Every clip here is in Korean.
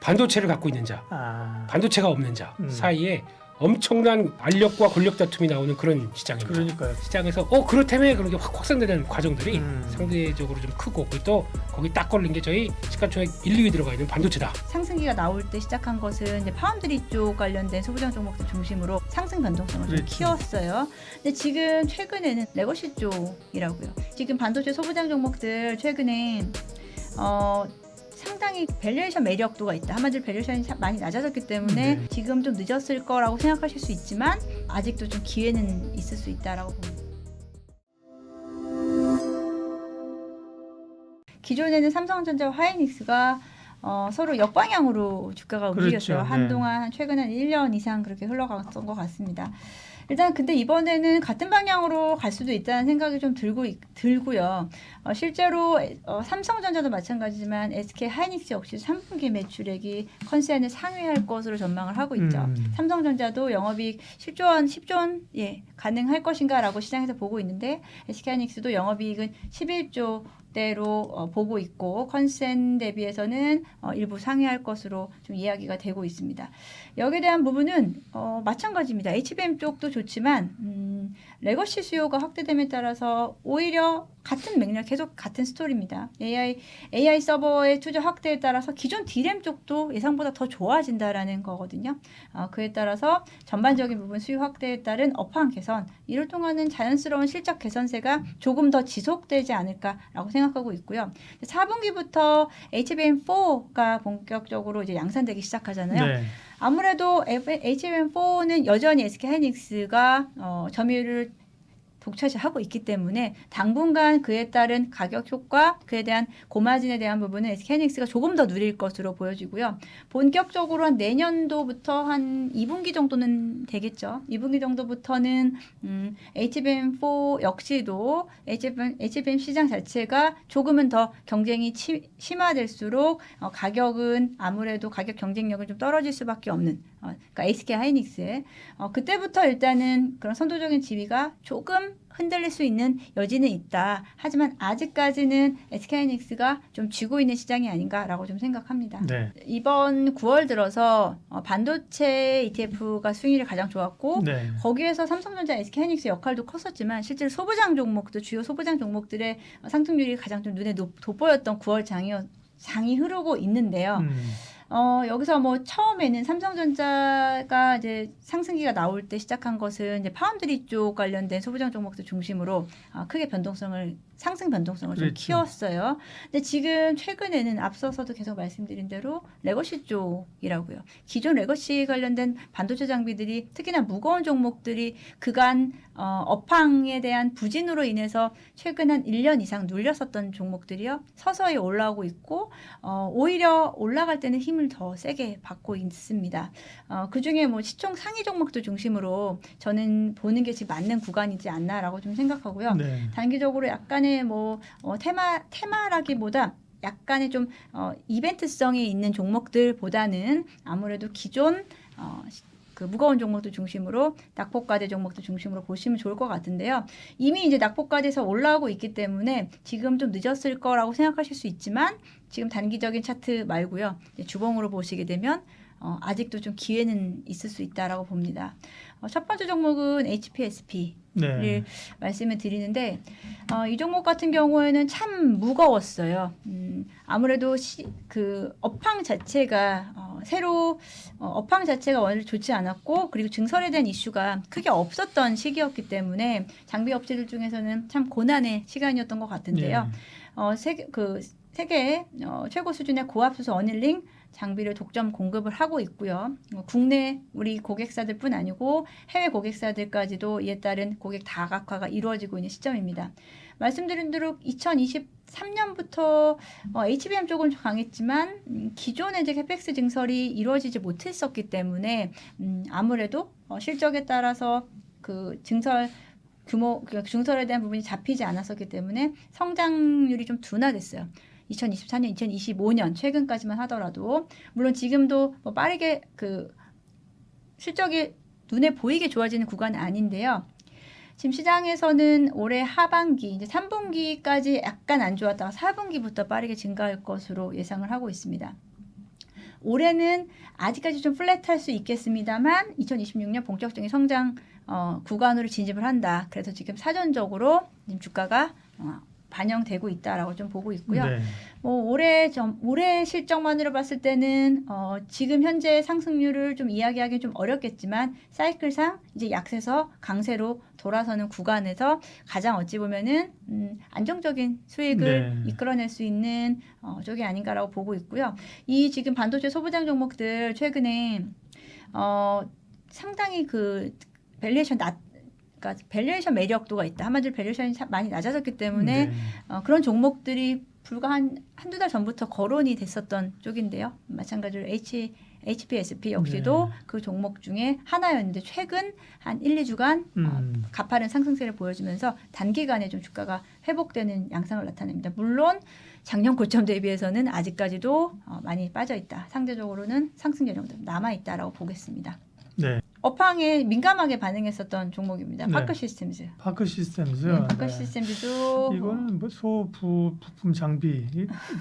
반도체를 갖고 있는 자, 반도체가 없는 자 사이에 엄청난 알력과 권력 다툼이 나오는 그런 시장입니다. 그러니까요. 시장에서 그렇다며 그렇게 확산되는 과정들이 상대적으로 좀 크고, 그리고 또 거기 딱 걸린 게 저희 시가총액 1, 2위 들어가 있는 반도체다. 상승기가 나올 때 시작한 것은 이제 파운드리 쪽 관련된 소부장 종목들 중심으로 상승 변동성을 좀 키웠어요. 근데 지금 최근에는 레거시 쪽이라고요. 지금 반도체 소부장 종목들 최근에 상당히 밸류에이션 매력도가 있다. 한마디로 밸류에이션이 많이 낮아졌기 때문에 지금 좀 늦었을 거라고 생각하실 수 있지만 아직도 좀 기회는 있을 수 있다라고 봅니다. 기존에는 삼성전자와 하이닉스가 서로 역방향으로 주가가 움직였어요. 그렇죠. 한동안 최근에 1년 이상 그렇게 흘러갔던 것 같습니다. 일단 근데 이번에는 같은 방향으로 갈 수도 있다는 생각이 좀 들고요. 실제로 삼성전자도 마찬가지지만 SK 하이닉스 역시 3분기 매출액이 컨센을 상회할 것으로 전망을 하고 있죠. 삼성전자도 영업이익 10조 원 가능할 것인가라고 시장에서 보고 있는데 SK 하이닉스도 영업이익은 11조 대로 보고 있고 컨센 대비해서는 일부 상회할 것으로 좀 이야기가 되고 있습니다. 여기에 대한 부분은 마찬가지입니다. HBM 쪽도 좋지만 레거시 수요가 확대됨에 따라서 오히려 같은 맥락 계속 같은 스토리입니다. AI 서버의 투자 확대에 따라서 기존 D램 쪽도 예상보다 더 좋아진다라는 거거든요. 그에 따라서 전반적인 부분 수요 확대에 따른 업황 개선, 이를 통하는 자연스러운 실적 개선세가 조금 더 지속되지 않을까라고 생각하고 있고요. 4분기부터 HBM4가 본격적으로 이제 양산되기 시작하잖아요. 네. 아무래도 HBM4는 여전히 SK 하이닉스가 점유율을 독차지하고 있기 때문에 당분간 그에 따른 가격 효과, 그에 대한 고마진에 대한 부분은 SK 하이닉스가 조금 더 누릴 것으로 보여지고요. 본격적으로 한 내년도부터 한 2분기 정도는 되겠죠. 2분기 정도부터는 HBM4 역시도 HBM 시장 자체가 조금은 더 경쟁이 심화될수록 가격은 아무래도 가격 경쟁력은 좀 떨어질 수밖에 없는 그러니까 SK 하이닉스의 그때부터 일단은 그런 선도적인 지위가 조금 흔들릴 수 있는 여지는 있다. 하지만 아직까지는 SK 하이닉스가 좀 쥐고 있는 시장이 아닌가라고 좀 생각합니다. 네. 이번 9월 들어서 반도체 ETF가 수익률이 가장 좋았고 거기에서 삼성전자, SK 하이닉스 역할도 컸었지만 실제로 소부장 종목도 주요 소부장 종목들의 상승률이 가장 좀 눈에 돋보였던 9월 장이 흐르고 있는데요. 여기서 뭐 처음에는 삼성전자가 이제 상승기가 나올 때 시작한 것은 이제 파운드리 쪽 관련된 소부장 종목들 중심으로 크게 상승 변동성을 좀 키웠어요. 근데 지금 최근에는 앞서서도 계속 말씀드린 대로 레거시 쪽이라고요. 기존 레거시 관련된 반도체 장비들이 특히나 무거운 종목들이 그간 업황에 대한 부진으로 인해서 최근 한 1년 이상 눌렸었던 종목들이요. 서서히 올라오고 있고 오히려 올라갈 때는 힘을 더 세게 받고 있습니다. 그중에 뭐 시총 상위 종목들 중심으로 저는 보는 게 지금 맞는 구간이지 않나라고 좀 생각하고요. 단기적으로 약간의 뭐 테마라기보다 약간의 좀 이벤트성이 있는 종목들보다는 아무래도 기존 그 무거운 종목들 중심으로 낙폭과대 종목들 중심으로 보시면 좋을 것 같은데요. 이미 이제 낙폭과대에서 올라오고 있기 때문에 지금 좀 늦었을 거라고 생각하실 수 있지만 지금 단기적인 차트 말고요. 주봉으로 보시게 되면 아직도 좀 기회는 있을 수 있다라고 봅니다. 첫 번째 종목은 HPSP를 말씀을 드리는데 이 종목 같은 경우에는 참 무거웠어요. 아무래도 그 업황 자체가 업황 자체가 원래 좋지 않았고 그리고 증설에 대한 이슈가 크게 없었던 시기였기 때문에 장비 업체들 중에서는 참 고난의 시간이었던 것 같은데요. 세계 최고 수준의 고압수소 어닐링 장비를 독점 공급을 하고 있고요. 국내 우리 고객사들뿐 아니고 해외 고객사들까지도 이에 따른 고객 다각화가 이루어지고 있는 시점입니다. 말씀드린 대로 2023년부터 HBM 쪽은 강했지만 기존의 이제 캐펙스 증설이 이루어지지 못했었기 때문에 아무래도 실적에 따라서 그 증설에 대한 부분이 잡히지 않았었기 때문에 성장률이 좀 둔화됐어요. 2024년, 2025년 최근까지만 하더라도 물론 지금도 뭐 빠르게 그 실적이 눈에 보이게 좋아지는 구간은 아닌데요. 지금 시장에서는 올해 하반기, 이제 3분기까지 약간 안 좋았다가 4분기부터 빠르게 증가할 것으로 예상을 하고 있습니다. 올해는 아직까지 좀 플랫할 수 있겠습니다만 2026년 본격적인 성장 구간으로 진입을 한다. 그래서 지금 사전적으로 지금 주가가 반영되고 있다라고 좀 보고 있고요. 네. 뭐 올해 실적만으로 봤을 때는 지금 현재 상승률을 좀 이야기하기 좀 어렵겠지만 사이클상 이제 약세에서 강세로 돌아서는 구간에서 가장 어찌 보면은 안정적인 수익을 네. 이끌어낼 수 있는 쪽이 아닌가라고 보고 있고요. 이 지금 반도체 소부장 종목들 최근에 상당히 그 밸류에이션 그러니까 밸류에이션 매력도가 있다. 한마디로 밸류에이션이 많이 낮아졌기 때문에 네. 그런 종목들이 불과 한두 달 전부터 거론이 됐었던 쪽인데요. 마찬가지로 HPSP 역시도 네. 그 종목 중에 하나였는데 최근 한 1, 2주간 가파른 상승세를 보여주면서 단기간에 좀 주가가 회복되는 양상을 나타냅니다. 물론 작년 고점 대비해서는 아직까지도 많이 빠져 있다. 상대적으로는 상승 여력도 남아 있다라고 보겠습니다. 네. 업황에 민감하게 반응했었던 종목입니다. 네. 파크 시스템즈. 파크 시스템즈요. 네, 파크 네. 시스템즈도 이거는 뭐 부품 장비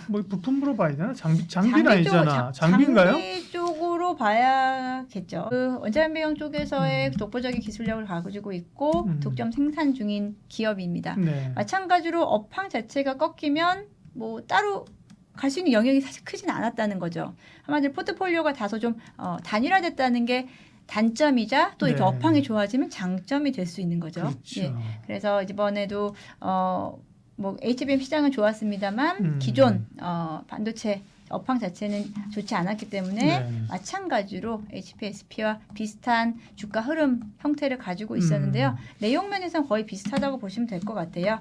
뭐 부품으로 봐야 되나? 장비는 아니잖아. 장비인가요? 장비 쪽으로 봐야겠죠. 그 원자연배경 쪽에서의 독보적인 기술력을 가지고 있고 독점 생산 중인 기업입니다. 네. 마찬가지로 업황 자체가 꺾이면 뭐 따로 갈 수 있는 영역이 사실 크진 않았다는 거죠. 한마디로 포트폴리오가 다소 좀 단일화됐다는 게 단점이자 또 이렇게 네. 업황이 좋아지면 장점이 될 수 있는 거죠. 그렇죠. 예. 그래서 이번에도 뭐 HBM 시장은 좋았습니다만 기존 반도체 업황 자체는 좋지 않았기 때문에 네. 마찬가지로 HPSP와 비슷한 주가 흐름 형태를 가지고 있었는데요. 내용 면에서는 거의 비슷하다고 보시면 될 것 같아요.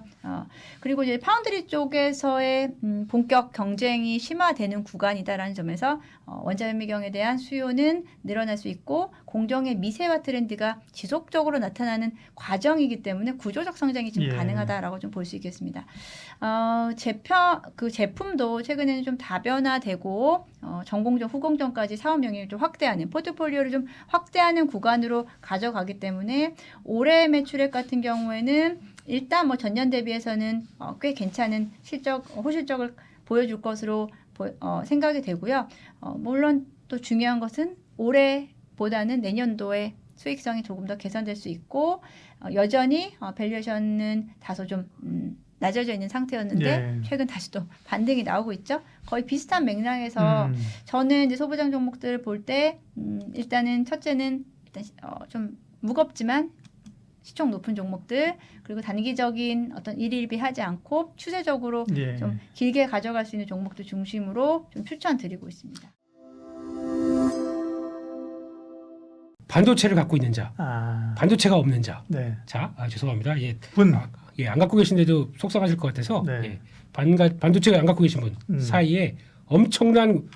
그리고 이제 파운드리 쪽에서의 본격 경쟁이 심화되는 구간이다라는 점에서 원자연미경에 대한 수요는 늘어날 수 있고 공정의 미세화 트렌드가 지속적으로 나타나는 과정이기 때문에 구조적 성장이 좀 예. 가능하다라고 좀 볼 수 있겠습니다. 그 제품도 최근에는 좀 다변화되고 전공정, 후공정까지 사업 영역을 좀 확대하는 포트폴리오를 좀 확대하는 구간으로 가져가기 때문에 올해 매출액 같은 경우에는 일단 뭐 전년 대비해서는 꽤 괜찮은 호실적을 보여줄 것으로 생각이 되고요. 물론 또 중요한 것은 올해보다는 내년도에 수익성이 조금 더 개선될 수 있고 여전히 밸류에이션은 다소 좀 낮아져 있는 상태였는데 예. 최근 다시 또 반등이 나오고 있죠. 거의 비슷한 맥락에서 저는 이제 소부장 종목들 볼 때 일단은 첫째는 일단 좀 무겁지만 시총 높은 종목들 그리고 단기적인 어떤 일일비하지 않고 추세적으로 예. 좀 길게 가져갈 수 있는 종목들 중심으로 좀 추천드리고 있습니다. 반도체를 갖고 있는 자, 반도체가 없는 자. 네. 자, 죄송합니다. 예, 분. 안 갖고 계신데도 속상하실 것 같아서 네. 예, 반도체가 안 갖고 계신 분 사이에 엄청난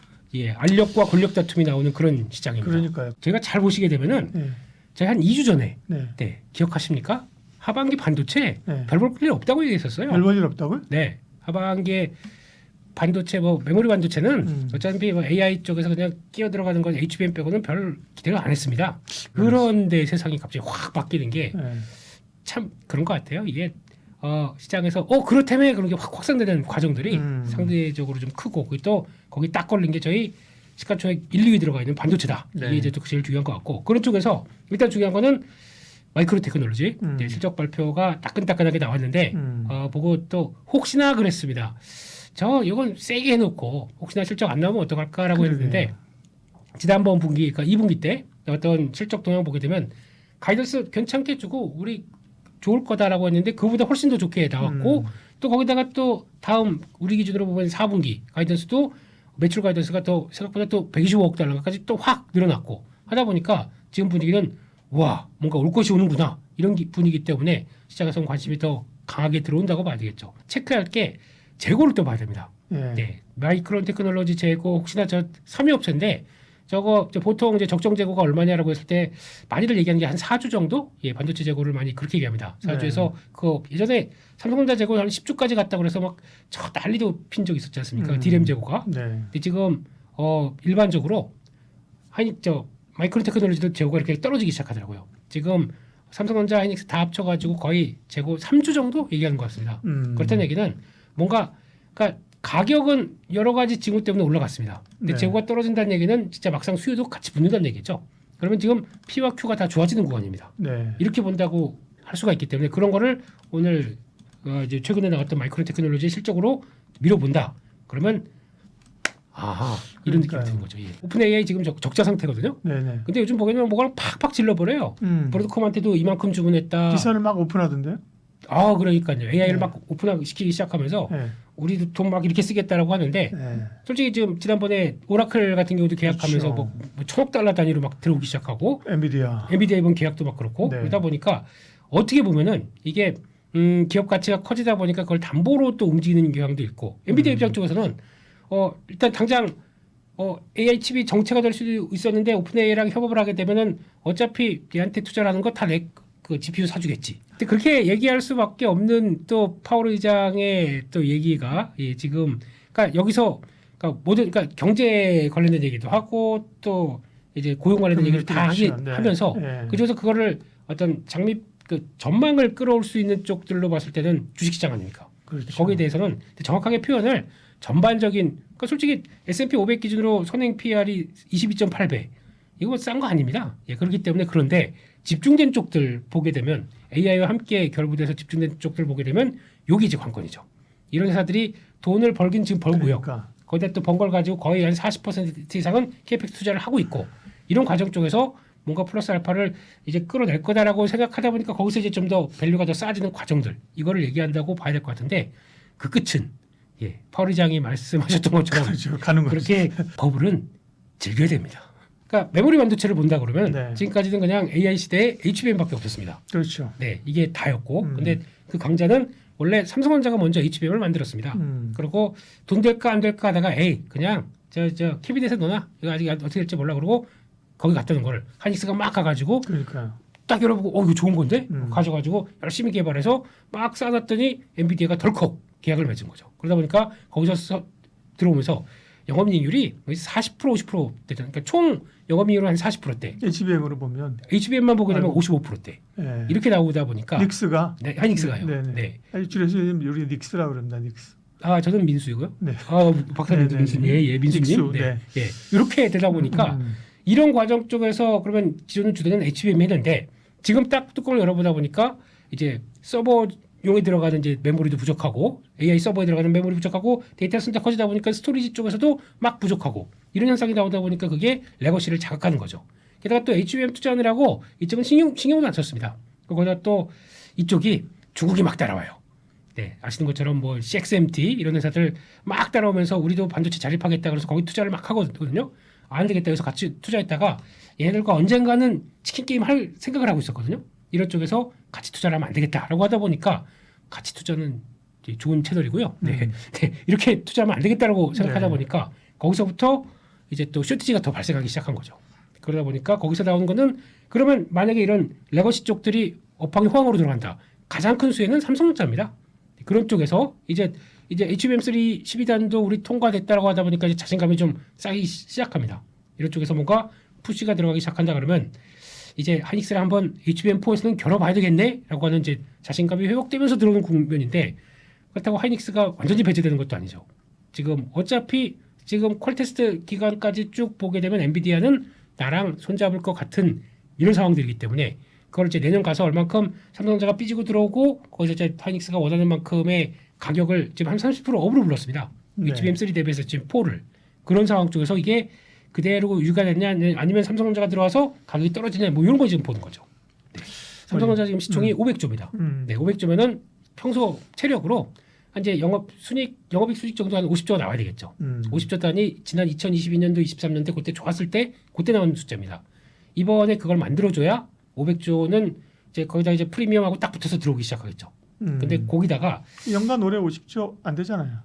알력과 권력 다툼이 나오는 그런 시장입니다. 그러니까요. 제가 잘 보시게 되면은 네. 제가 한 2주 전에 네. 기억하십니까? 하반기 반도체 네. 별 볼 일 없다고 얘기했었어요. 별 볼 일 없다고요? 네, 하반기에 반도체 메모리 반도체는 어차피 AI 쪽에서 그냥 끼어 들어가는 건 HBM 빼고는 별 기대를 안 했습니다. 그런데 세상이 갑자기 확 바뀌는 게 참 그런 것 같아요. 이게 시장에서 그렇다며 그런 게 확 확산되는 과정들이 상대적으로 좀 크고 또 거기 딱 걸린 게 저희 시가총액 1, 2위 들어가 있는 반도체다. 네. 이게 이제 또 제일 중요한 것 같고 그런 쪽에서 일단 중요한 거는 마이크로 테크놀로지 이제 실적 발표가 따끈따끈하게 나왔는데 보고 또 혹시나 그랬습니다. 이건 세게 해놓고 혹시나 실적 안 나오면 어떡할까라고 했는데 지난번 분기 그러니까 2분기 때 나왔던 실적 동향 보게 되면 가이던스 괜찮게 주고 우리 좋을 거다라고 했는데 그보다 훨씬 더 좋게 나왔고 또 거기다가 또 다음 우리 기준으로 보면 4분기 가이던스도 매출 가이던스가 더 생각보다 또 125억 달러까지 또 확 늘어났고 하다 보니까 지금 분위기는 와 뭔가 올 것이 오는구나 이런 분위기 때문에 시장에서 관심이 더 강하게 들어온다고 봐야 되겠죠. 체크할 게 재고를 또 봐야 됩니다. 네, 마이크론 테크놀로지 재고 혹시나 저 삼위업체인데 저거 보통 이제 적정 재고가 얼마냐라고 했을 때 많이들 얘기하는 게 한 4주 정도 반도체 재고를 많이 그렇게 얘기합니다. 4주에서 그 예전에 삼성전자 재고 한 10주까지 갔다고 그래서 막 저 난리도 핀 적 있었지 않습니까? 디램 재고가. 근데 지금 일반적으로 마이크론 테크놀로지도 재고가 이렇게 떨어지기 시작하더라고요. 지금 삼성전자, 하이닉스 다 합쳐가지고 거의 재고 3주 정도 얘기하는 것 같습니다. 그렇다는 얘기는 뭔가 그러니까 가격은 여러 가지 징후 때문에 올라갔습니다. 근데 네. 재고가 떨어진다는 얘기는 진짜 막상 수요도 같이 붙는다는 얘기죠. 그러면 지금 P와 Q가 다 좋아지는 구간입니다. 네. 이렇게 본다고 할 수가 있기 때문에 그런 거를 오늘 이제 최근에 나왔던 마이크론 테크놀로지 실적으로 밀어본다. 그러면 아하 이런 느낌이 드는 거죠. 예. 오픈 AI 지금 적자 상태거든요. 네네. 근데 요즘 보면 뭐가 팍팍 질러버려요. 브로드컴한테도 이만큼 주문했다. 기사를 막 오픈하던데요? 아 그러니까요. AI를 네. 막 오픈시키기 시작하면서 네. 우리도 돈 막 이렇게 쓰겠다라고 하는데 네. 솔직히 지금 지난번에 오라클 같은 경우도 계약하면서 그렇죠. 뭐 천억 달러 단위로 막 들어오기 시작하고 엔비디아. 엔비디아 이번 계약도 막 그렇고 네. 그러다 보니까 어떻게 보면은 이게 기업 가치가 커지다 보니까 그걸 담보로 또 움직이는 경향도 있고 엔비디아 입장 쪽에서는 일단 당장 AI 칩이 정체가 될 수도 있었는데 오픈 AI랑 협업을 하게 되면은 어차피 얘한테 투자하는 거 다 내 그 GPU 사주겠지. 근데 그렇게 얘기할 수밖에 없는 또 파월 의장의 또 얘기가 지금 그러니까 여기서 그러니까 모든 그러니까 경제 관련된 얘기도 하고 또 이제 고용 관련된 얘기를 다 네. 하면서 네. 그중에서 그거를 어떤 장밋 그 전망을 끌어올 수 있는 쪽들로 봤을 때는 주식시장 아닙니까? 그렇죠. 거기에 대해서는 정확하게 표현을 전반적인 그러니까 솔직히 S&P 500 기준으로 선행 PR이 22.8배 이거 싼 거 아닙니다. 예, 그렇기 때문에 그런데 집중된 쪽들 보게 되면 AI와 함께 결부돼서 집중된 쪽들 보게 되면 여기 이제 관건이죠. 이런 회사들이 돈을 벌긴 지금 벌고요. 그러니까. 거기다 또 번 걸 가지고 거의 한 40% 이상은 캐펙스 투자를 하고 있고 이런 과정 쪽에서 뭔가 플러스 알파를 이제 끌어낼 거다라고 생각하다 보니까 거기서 이제 좀 더 밸류가 더 쌓아지는 과정들 이거를 얘기한다고 봐야 될 것 같은데 그 끝은 파월 의장이 말씀하셨던 것처럼 그렇죠. 가는 거죠. 그렇게 버블은 즐겨야 됩니다. 그러니까 메모리 반도체를 본다 그러면 네. 지금까지는 그냥 AI 시대에 HBM밖에 없었습니다. 그렇죠. 네, 이게 다였고 근데 그 강자는 원래 삼성전자가 먼저 HBM을 만들었습니다. 그리고 돈 될까 안 될까 하다가 에이 그냥 저 캐비넷에 넣어놔 이거 아직 어떻게 될지 몰라 그러고 거기 갖다 놓은 거를 하이닉스가 막 가가지고 그러니까요. 딱 열어보고 이거 좋은 건데 가져가지고 열심히 개발해서 막 쌓아놨더니 엔비디아가 덜컥 계약을 맺은 거죠. 그러다 보니까 거기서 들어오면서 영업이익률이 40% 50% 되잖아요. 그러니까 총 영업이익률은 한 40%대. HBM으로 보면 HBM만 보게 되면 아이고. 55%대. 네. 이렇게 나오다 보니까 닉스가 네, 하이닉스가요. 네네. 네. 줄여서 우리 닉스라고 그럽니다. 닉스. 아 저는 민수이고요. 네. 아 박사님 네네. 민수, 예 민수님. 닉수, 네. 네. 예. 이렇게 되다 보니까 이런 과정 쪽에서 그러면 기존 주되는 HBM 했는데 지금 딱 뚜껑을 열어보다 보니까 이제 서버용에 들어가는 이제 메모리도 부족하고 AI 서버에 들어가는 메모리 부족하고 데이터 센터 커지다 보니까 스토리지 쪽에서도 막 부족하고 이런 현상이 나오다 보니까 그게 레거시를 자극하는 거죠. 게다가 또 HBM 투자하느라고 이쪽은 신경도 안 썼습니다. 거기다 또 이쪽이 중국이 막 따라와요. 네, 아시는 것처럼 뭐 CXMT 이런 회사들 막 따라오면서 우리도 반도체 자립하겠다 그래서 거기 투자를 막 하거든요. 안 되겠다 해서 같이 투자했다가 얘네들과 언젠가는 치킨 게임 할 생각을 하고 있었거든요. 이런 쪽에서 같이 투자를 하면 안 되겠다라고 하다 보니까 같이 투자는 이제 좋은 채널이고요. 네, 네, 이렇게 투자하면 안 되겠다라고 생각하다 네. 보니까 거기서부터 이제 또 쇼티지가 더 발생하기 시작한 거죠. 그러다 보니까 거기서 나오는 거는 그러면 만약에 이런 레거시 쪽들이 업황이 호황으로 들어간다. 가장 큰 수혜는 삼성전자입니다. 그런 쪽에서 이제 HBM3 12단도 우리 통과됐다라고 하다 보니까 이제 자신감이 좀 쌓이기 시작합니다. 이런 쪽에서 뭔가 푸시가 들어가기 시작한다 그러면 이제 하이닉스를 한번 HBM4에서는 겨뤄봐야 되겠네라고 하는 이제 자신감이 회복되면서 들어오는 국면인데 그렇다고 하이닉스가 완전히 배제되는 것도 아니죠. 지금 어차피 지금 퀄테스트 기간까지 쭉 보게 되면 엔비디아는 나랑 손잡을 것 같은 이런 상황들이기 때문에 그걸 이제 내년 가서 얼만큼 삼성전자가 삐지고 들어오고 거기서 이제 하이닉스가 원하는 만큼의 가격을 지금 한 30% 업으로 불렀습니다. 네. HBM3 대비해서 지금 4를 그런 상황 쪽에서 이게 그대로 유지가 됐냐 아니면 삼성전자가 들어와서 가격이 떨어지냐 뭐 이런 거 지금 보는 거죠. 네. 삼성전자 지금 시총이 500조입니다. 네, 500조면은 평소 체력으로 이제 영업이익 수익 정도 한 50조가 나와야 되겠죠. 50조 단위 지난 2022년도 23년도 그때 좋았을 때 그때 나온 숫자입니다. 이번에 그걸 만들어줘야 500조는 이제 거기다 이제 프리미엄하고 딱 붙어서 들어오기 시작하겠죠. 근데 거기다가 연간 올해 50조 안 되잖아요.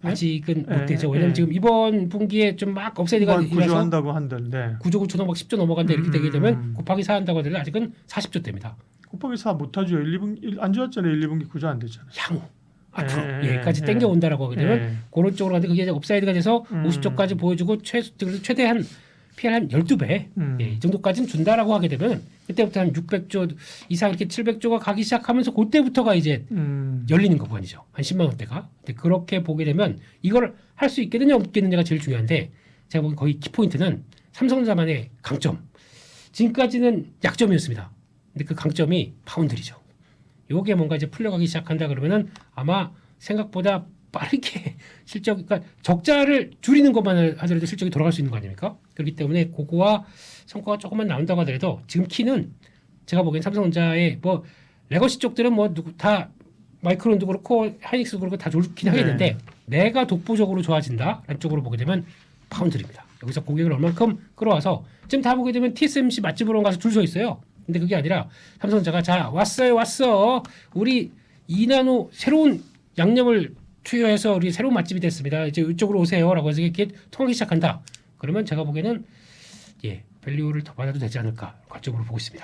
아직은 못 되죠. 왜냐면 지금 이번 분기에 좀 막 업사이드가 일어나서 구조한다고 한다는데 9조 9천 막 10조 넘어간다 이렇게 되게 되면 곱하기 4 한다고 하더라도 아직은 40조 됩니다. 곱하기 4 못하죠. 1, 2분기 안 좋았잖아요. 1, 2분기 구조 안 됐잖아요. 향후 앞으로 여기까지 땡겨온다라고 하게 되면 그런 쪽으로 가는데 그게 이제 업사이드가 돼서 50조까지 보여주고 최대한 PL 한 12배 예, 이 정도까지는 준다라고 하게 되면 그때부터 한 600조 이상 이렇게 700조가 가기 시작하면서 그때부터가 이제 열리는 거거든요. 한 10만 원대가. 근데 그렇게 보게 되면 이걸 할 수 있겠느냐 없겠느냐가 제일 중요한데 제가 보기엔 거의 키포인트는 삼성전자만의 강점. 지금까지는 약점이었습니다. 근데 그 강점이 파운드리죠. 요게 뭔가 이제 풀려가기 시작한다 그러면은 아마 생각보다 빠르게 실적, 그러니까 적자를 줄이는 것만 하더라도 실적이 돌아갈 수 있는 거 아닙니까? 그렇기 때문에 그거와 성과가 조금만 나온다고 하더라도 지금 키는 제가 보기엔 삼성전자의 뭐 레거시 쪽들은 뭐 누구 다 마이크론도 그렇고 하이닉스도 그렇고 다 좋긴 하겠는데 내가 독보적으로 좋아진다라는 쪽으로 보게 되면 파운드리입니다. 여기서 고객을 얼만큼 끌어와서 지금 다 보게 되면 TSMC 맛집으로 가서 줄 서 있어요. 근데 그게 아니라 삼성전자가 자 왔어 우리 2나노 새로운 양념을 투여해서 우리 새로운 맛집이 됐습니다. 이제 이쪽으로 오세요라고 해서 이렇게 통하기 시작한다. 그러면 제가 보기에는 예 밸류를 더 받아도 되지 않을까 관점으로 보고 있습니다.